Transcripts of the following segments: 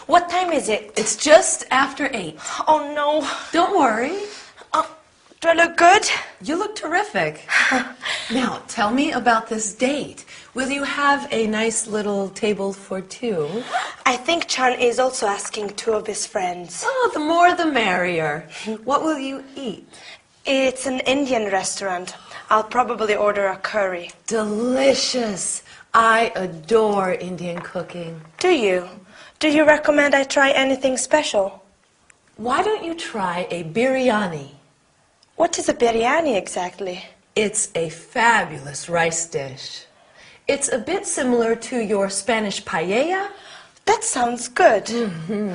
What time is it? It's just after 8. Oh, no. Don't worry. Do I look good? You look terrific. Now, tell me about this date. Will you have a nice little table for two? I think Chan is also asking two of his friends. Oh, the more the merrier. What will you eat? It's an Indian restaurant. I'll probably order a curry. Delicious. I adore Indian cooking. Do you? Do you recommend I try anything special? Why don't you try a biryani? What is a biryani exactly? It's a fabulous rice dish. It's a bit similar to your Spanish paella. That sounds good. Mm-hmm.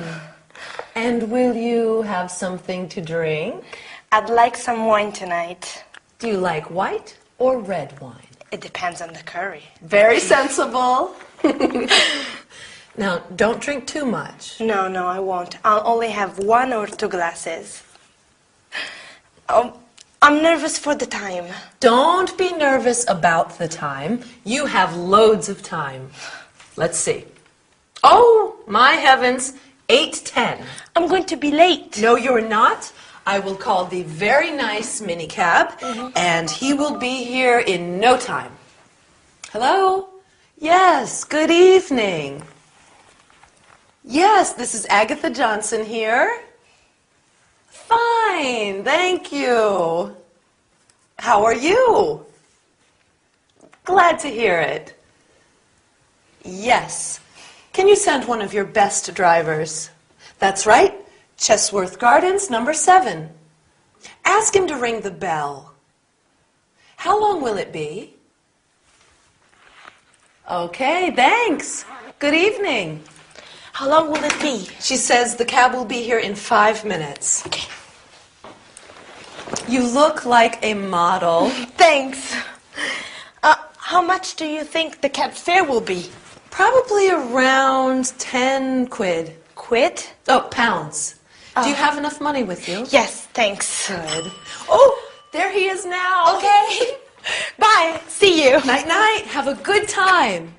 And will you have something to drink? I'd like some wine tonight. Do you like white or red wine? It depends on the curry. Very sensible. Now, don't drink too much. No, I won't. I'll only have 1 or 2 glasses. Oh, I'm nervous for the time. Don't be nervous about the time. You have loads of time. Let's see. Oh, my heavens, 8:10. I'm going to be late. No, you're not. I will call the very nice minicab, and he will be here in no time. Hello? Yes, good evening. Yes, this is Agatha Johnson here. Fine, thank you. How are you? Glad to hear it. Yes. Can you send one of your best drivers? That's right. Chesworth Gardens, number 7. Ask him to ring the bell. How long will it be? Okay, thanks. Good evening. How long will it be? She says the cab will be here in 5 minutes. Okay. You look like a model. Thanks. How much do you think the cab fare will be? Probably around 10 quid. Quid? Oh, pounds. Do you have enough money with you? Yes, thanks. Good. Oh, there he is now. Okay. Bye. See you. Night-night. Have a good time.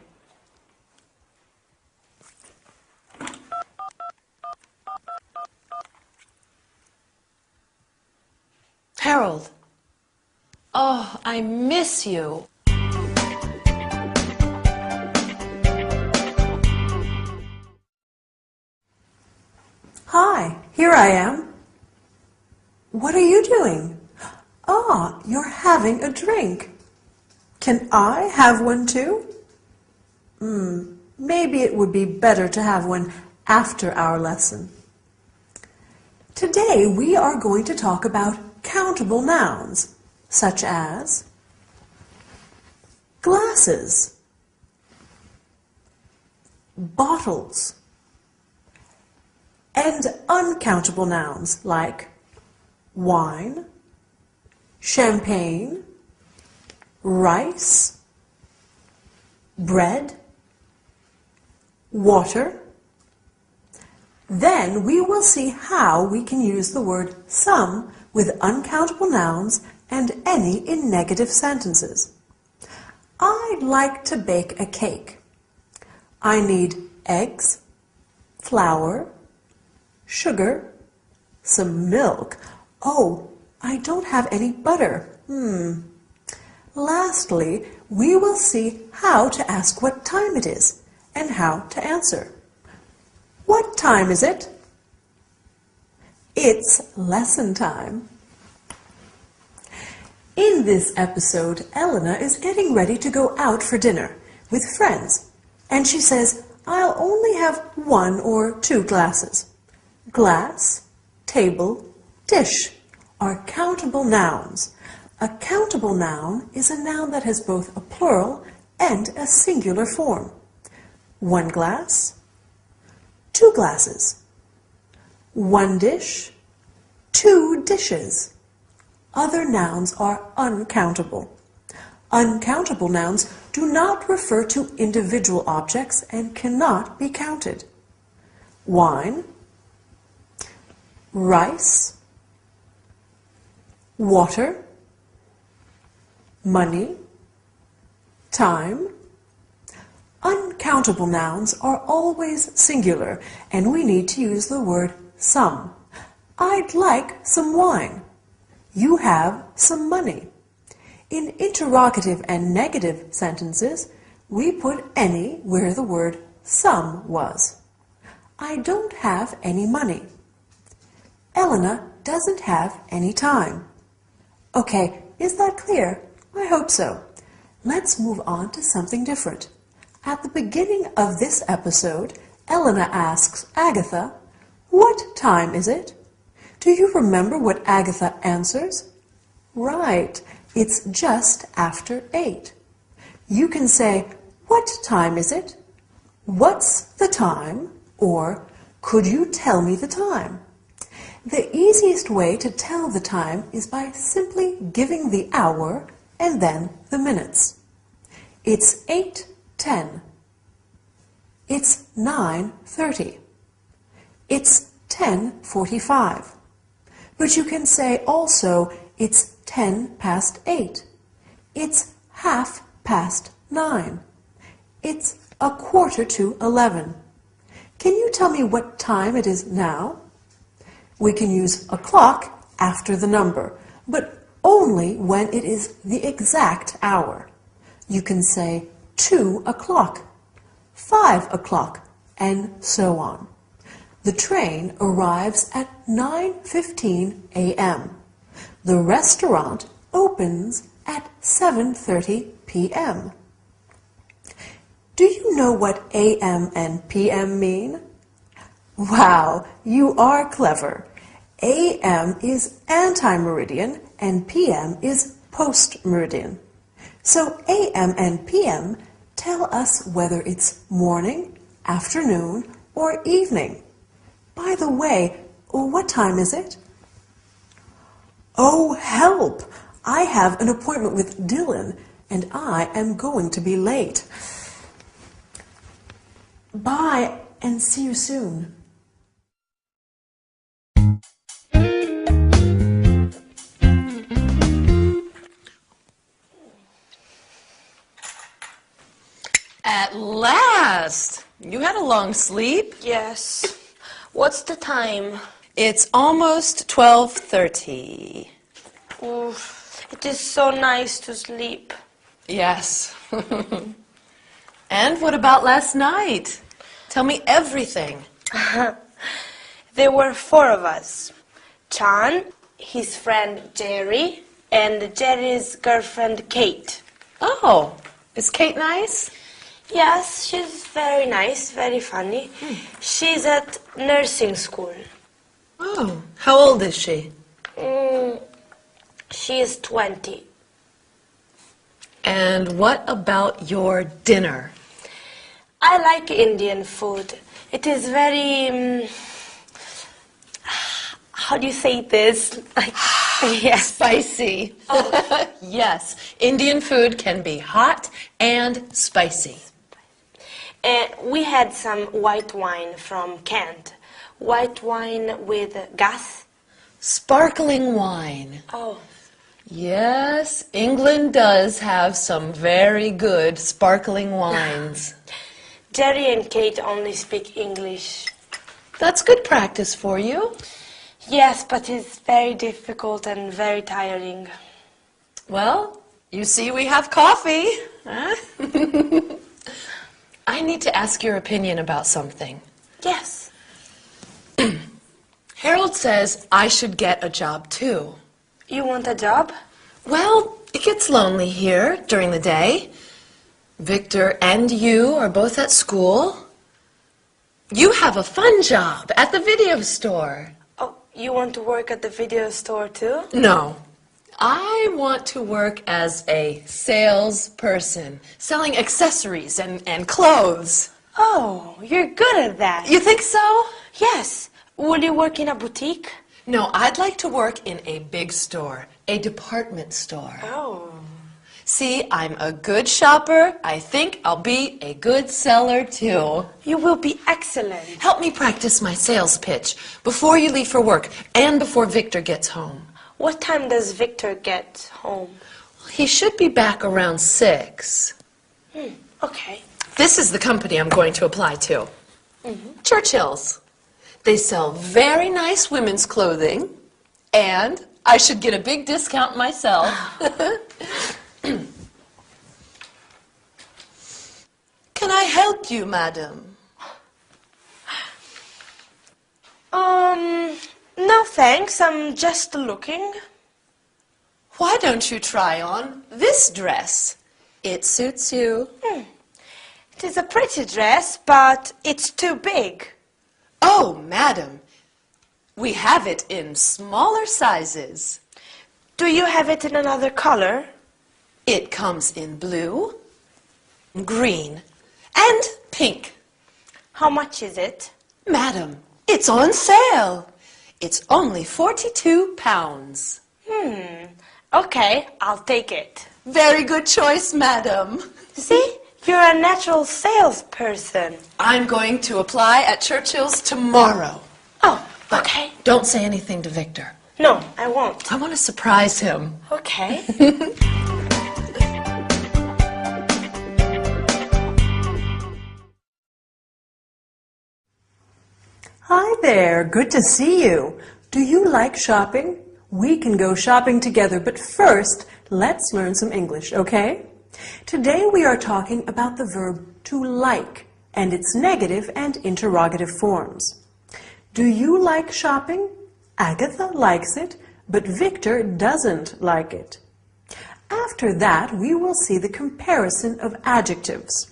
Harold. Oh, I miss you. Hi, here I am. What are you doing? Ah, you're having a drink. Can I have one too? Maybe it would be better to have one after our lesson. Today we are going to talk about countable nouns, such as glasses, bottles, and uncountable nouns like wine, champagne, rice, bread, water. Then we will see how we can use the word some with uncountable nouns and any in negative sentences. I'd like to bake a cake. I need eggs, flour, sugar, some milk. Oh, I don't have any butter. Lastly, we will see how to ask what time it is and how to answer. What time is it? It's lesson time. In this episode, Elena is getting ready to go out for dinner with friends, and she says, I'll only have 1 or 2 glasses. Glass, table, dish are countable nouns. A countable noun is a noun that has both a plural and a singular form. 1 glass, 2 glasses. 1 dish, 2 dishes. Other nouns are uncountable. Uncountable nouns do not refer to individual objects and cannot be counted. Wine, rice, water, money, time. Uncountable nouns are always singular, and we need to use the word some. I'd like some wine. You have some money. In interrogative and negative sentences, we put any where the word some was. I don't have any money. Elena doesn't have any time. Okay, is that clear? I hope so. Let's move on to something different. At the beginning of this episode, Elena asks Agatha, "What time is it?" Do you remember what Agatha answers? Right, it's just after 8. You can say, "What time is it?" "What's the time?" or "Could you tell me the time?" The easiest way to tell the time is by simply giving the hour and then the minutes. It's 8:10. It's 9:30. It's 10:45. But you can say also it's 10 past 8. It's 9:30. It's 11:15. Can you tell me what time it is now? We can use a clock after the number, but only when it is the exact hour. You can say 2 o'clock, 5 o'clock, and so on. The train arrives at 9:15 a.m. The restaurant opens at 7:30 p.m. Do you know what a.m. and p.m. mean? Wow, you are clever. A.m. is anti-meridian and p.m. is post-meridian. So a.m. and p.m. tell us whether it's morning, afternoon, or evening. By the way, what time is it? Oh, help! I have an appointment with Dylan, and I am going to be late. Bye, and see you soon. At last! You had a long sleep. Yes. What's the time? It's almost 12:30. Oof, it is so nice to sleep. Yes. And what about last night? Tell me everything. There were 4 of us. Chan, his friend Jerry, and Jerry's girlfriend Kate. Oh, is Kate nice? Yes, she's very nice, very funny. She's at nursing school. Oh, how old is she? She is 20. And what about your dinner? I like Indian food. It is very... how do you say this? Yes. Spicy. Oh. Yes, Indian food can be hot and spicy. We had some white wine from Kent. White wine with gas. Sparkling wine. Oh. Yes, England does have some very good sparkling wines. Jerry and Kate only speak English. That's good practice for you. Yes, but it's very difficult and very tiring. Well, you see we have coffee. Huh? I need to ask your opinion about something. Yes. Harold says I should get a job too. You want a job? Well, it gets lonely here during the day. Victor and you are both at school. You have a fun job at the video store. Oh, you want to work at the video store too? No. I want to work as a salesperson, selling accessories and clothes. Oh, you're good at that. You think so? Yes. Will you work in a boutique? No, I'd like to work in a big store, a department store. Oh. See, I'm a good shopper. I think I'll be a good seller too. You will be excellent. Help me practice my sales pitch before you leave for work and before Victor gets home. What time does Victor get home? He should be back around 6. Okay. This is the company I'm going to apply to. Churchill's. They sell very nice women's clothing, and I should get a big discount myself. Can I help you, madam? No thanks, I'm just looking. Why don't you try on this dress? It suits you. It is a pretty dress, but it's too big. Oh, madam, we have it in smaller sizes. Do you have it in another color? It comes in blue, green, and pink. How much is it? Madam, it's on sale. It's only £42. Okay, I'll take it. Very good choice, madam. See, you're a natural salesperson. I'm going to apply at Churchill's tomorrow. Oh, okay. Don't say anything to Victor. No, I won't. I want to surprise him. Okay. Hi there, good to see you. Do you like shopping? We can go shopping together, but first, let's learn some English, okay? Today we are talking about the verb to like and its negative and interrogative forms. Do you like shopping? Agatha likes it, but Victor doesn't like it. After that, we will see the comparison of adjectives.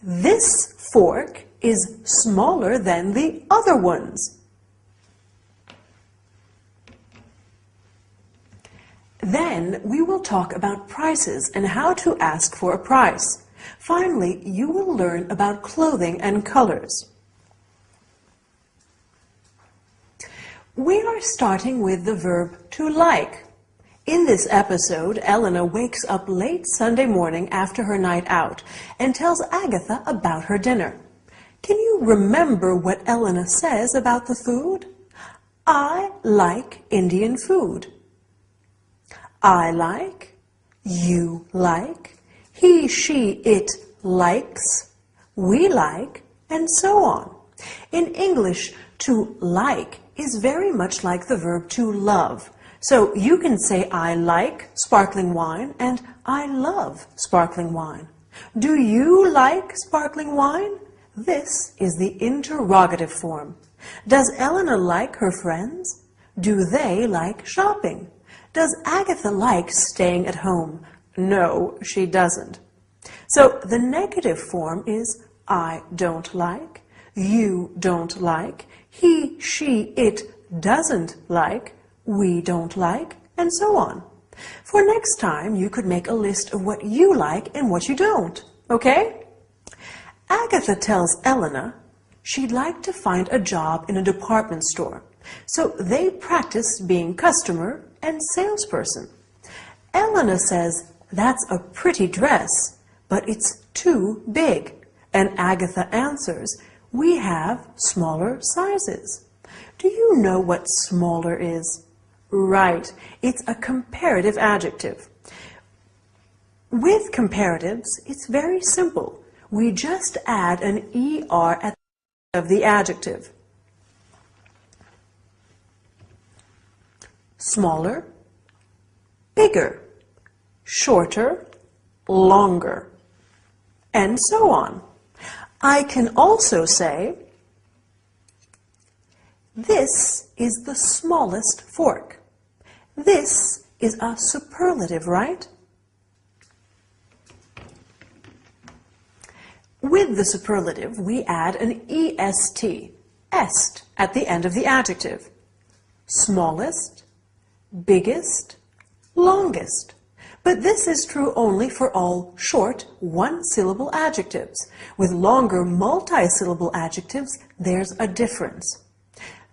This fork is smaller than the other ones. Then we will talk about prices and how to ask for a price. Finally, you will learn about clothing and colors. We are starting with the verb to like. In this episode, Elena wakes up late Sunday morning after her night out and tells Agatha about her dinner. Can you remember what Elena says about the food? I like Indian food. I like, you like, he, she, it likes, we like, and so on. In English, to like is very much like the verb to love. So you can say I like sparkling wine and I love sparkling wine. Do you like sparkling wine? This is the interrogative form. Does Elena like her friends? Do they like shopping? Does Agatha like staying at home? No, she doesn't. So the negative form is I don't like, you don't like, he, she, it doesn't like, we don't like, and so on. For next time, you could make a list of what you like and what you don't, okay? Agatha tells Elena she'd like to find a job in a department store, so they practice being customer and salesperson. Elena says, that's a pretty dress, but it's too big. And Agatha answers, we have smaller sizes. Do you know what smaller is? Right, it's a comparative adjective. With comparatives, it's very simple. We just add an ER at the end of the adjective. Smaller, bigger, shorter, longer, and so on. I can also say, this is the smallest fork. This is a superlative, right? With the superlative, we add an est, est, at the end of the adjective. Smallest, biggest, longest. But this is true only for all short, one-syllable adjectives. With longer, multi-syllable adjectives, there's a difference.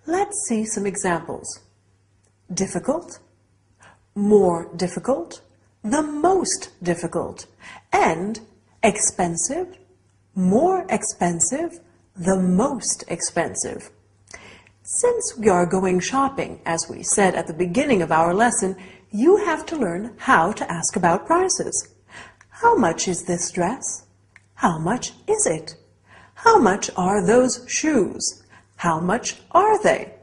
Let's see some examples. Difficult, more difficult, the most difficult, and expensive, more expensive, the most expensive. Since we are going shopping, as we said at the beginning of our lesson, you have to learn how to ask about prices. How much is this dress? How much is it? How much are those shoes? How much are they?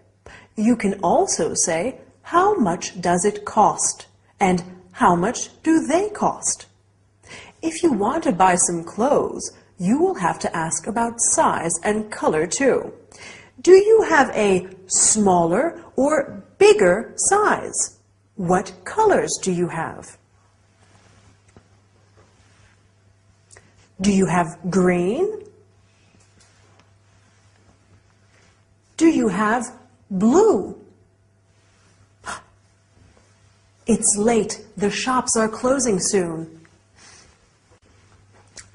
You can also say, how much does it cost? And how much do they cost? If you want to buy some clothes, you will have to ask about size and color too. Do you have a smaller or bigger size? What colors do you have? Do you have green? Do you have blue? It's late. The shops are closing soon.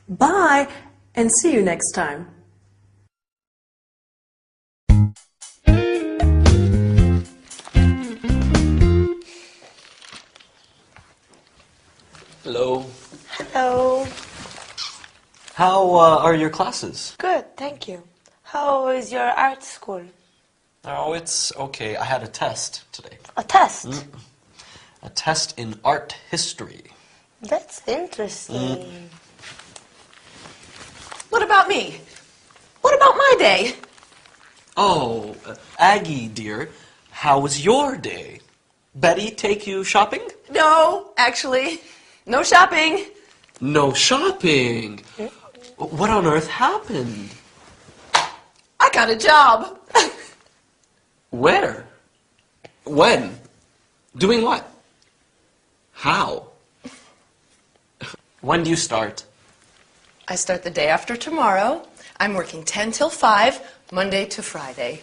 Bye, and see you next time. Hello. Hello. How are your classes? Good, thank you. How is your art school? Oh, it's okay. I had a test today. A test? A test in art history. That's interesting. What about me? What about my day? Oh, Aggie, dear, how was your day? Betty take you shopping? No, actually, no shopping. No shopping? What on earth happened? I got a job. Where? When? Doing what? How? When do you start? I start the day after tomorrow. I'm working 10 till 5, Monday to Friday.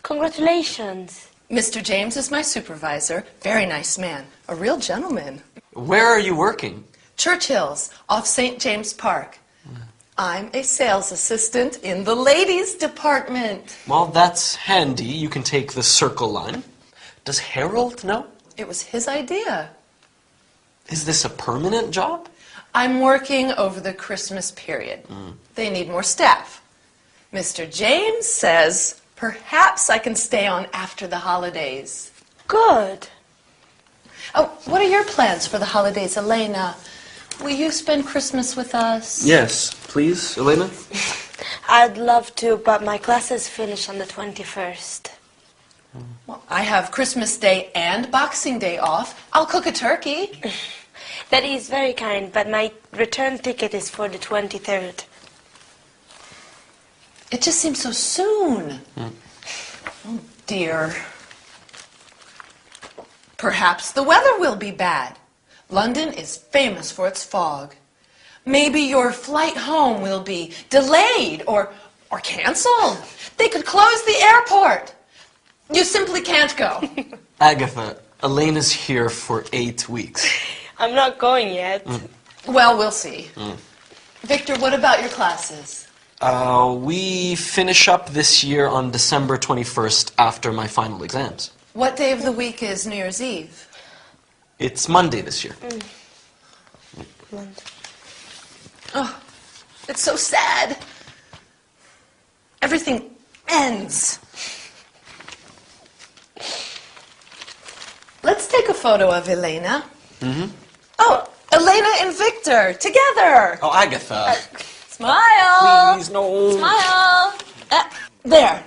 Congratulations. Mr. James is my supervisor. Very nice man. A real gentleman. Where are you working? Churchill's, off St. James Park. I'm a sales assistant in the ladies' department. Well, that's handy. You can take the circle line. Does Harold know? It was his idea. Is this a permanent job? I'm working over the Christmas period. They need more staff. Mr. James says perhaps I can stay on after the holidays. Good. Oh, what are your plans for the holidays, Elena? Will you spend Christmas with us? Yes, please, Elena. I'd love to, but my classes finish on the 21st. Well, I have Christmas Day and Boxing Day off. I'll cook a turkey. That is very kind, but my return ticket is for the 23rd. It just seems so soon. Oh, dear. Perhaps the weather will be bad. London is famous for its fog. Maybe your flight home will be delayed or canceled. They could close the airport. You simply can't go. Agatha, Elena's here for 8 weeks. I'm not going yet. Well, we'll see. Victor, what about your classes? We finish up this year on December 21st after my final exams. What day of the week is New Year's Eve? It's Monday this year. Oh, it's so sad. Everything ends. Let's take a photo of Elena. Oh, Elena and Victor, together. Oh, Agatha. Smile. Please, no. Smile. There.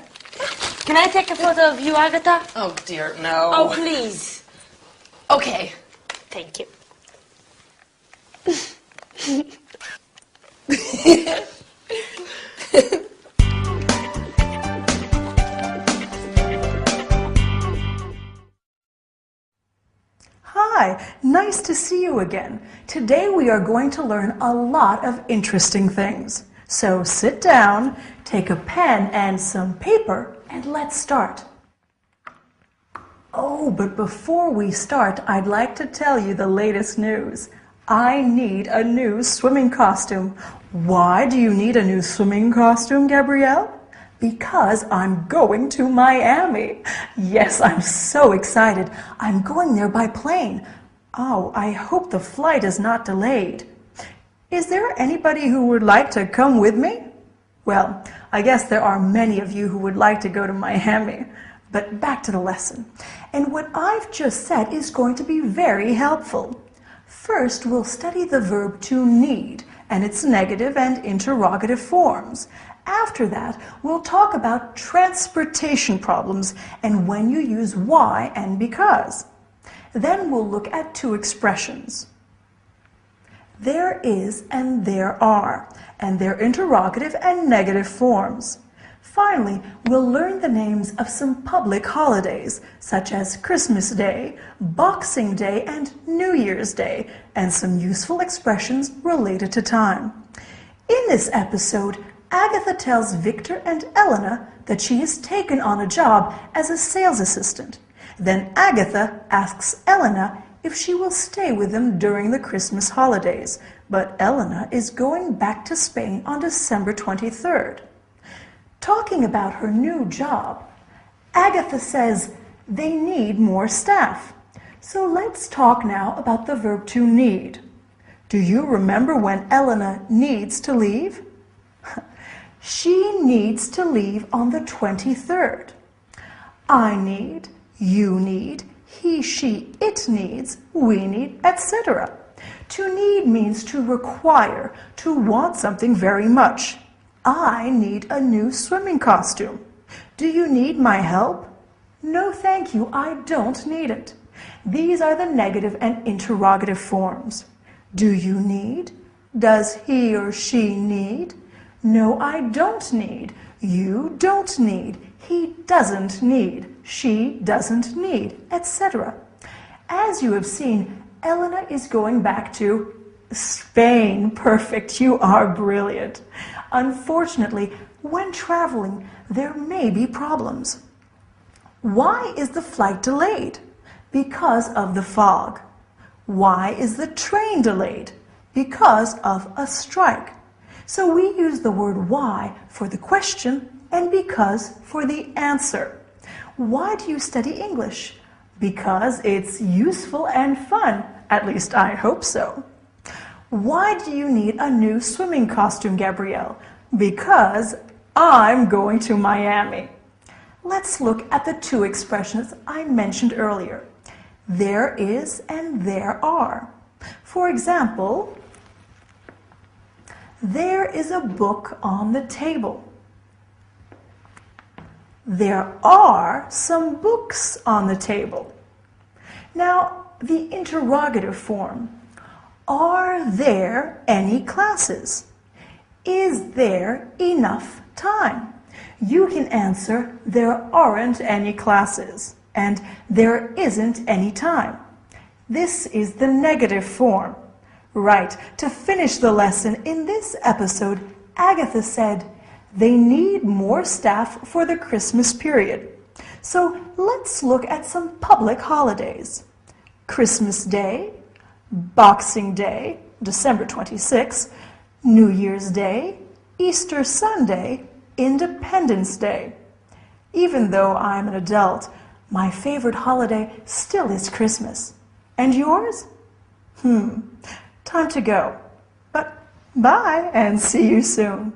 Can I take a photo of you, Agatha? Oh, dear, no. Oh, please. Okay. Thank you. Hi, nice to see you again. Today we are going to learn a lot of interesting things. So sit down, take a pen and some paper, and let's start. Oh, but before we start, I'd like to tell you the latest news. I need a new swimming costume. Why do you need a new swimming costume, Gabrielle? Because I'm going to Miami. Yes, I'm so excited. I'm going there by plane. Oh, I hope the flight is not delayed. Is there anybody who would like to come with me? Well, I guess there are many of you who would like to go to Miami. But back to the lesson. And what I've just said is going to be very helpful. First, we'll study the verb to need and its negative and interrogative forms. After that, we'll talk about transportation problems and when you use why and because. Then we'll look at two expressions. There is and there are, and their interrogative and negative forms. Finally, we'll learn the names of some public holidays, such as Christmas Day, Boxing Day, and New Year's Day, and some useful expressions related to time. In this episode, Agatha tells Victor and Elena that she has taken on a job as a sales assistant. Then Agatha asks Elena if she will stay with them during the Christmas holidays, but Elena is going back to Spain on December 23rd. Talking about her new job, Agatha says they need more staff. So let's talk now about the verb to need. Do you remember when Elena needs to leave? She needs to leave on the 23rd. I need, you need, he, she, it needs, we need, etc. To need means to require, to want something very much. I need a new swimming costume. Do you need my help? No, thank you, I don't need it. These are the negative and interrogative forms. Do you need? Does he or she need? No, I don't need. You don't need. He doesn't need. She doesn't need, etc. As you have seen, Elena is going back to Spain. Perfect, you are brilliant. Unfortunately, when traveling, there may be problems. Why is the flight delayed? Because of the fog. Why is the train delayed? Because of a strike. So we use the word why for the question and because for the answer. Why do you study English? Because it's useful and fun. At least I hope so. Why do you need a new swimming costume, Gabrielle? Because I'm going to Miami. Let's look at the two expressions I mentioned earlier. There is and there are. For example, there is a book on the table. There are some books on the table. Now, the interrogative form. Are there any classes? Is there enough time? You can answer, there aren't any classes, and there isn't any time. This is the negative form. Right, to finish the lesson in this episode, Agatha said, they need more staff for the Christmas period. So let's look at some public holidays. Christmas Day, Boxing Day, December 26th, New Year's Day, Easter Sunday, Independence Day. Even though I'm an adult, my favorite holiday still is Christmas. And yours? Time to go. But bye and see you soon.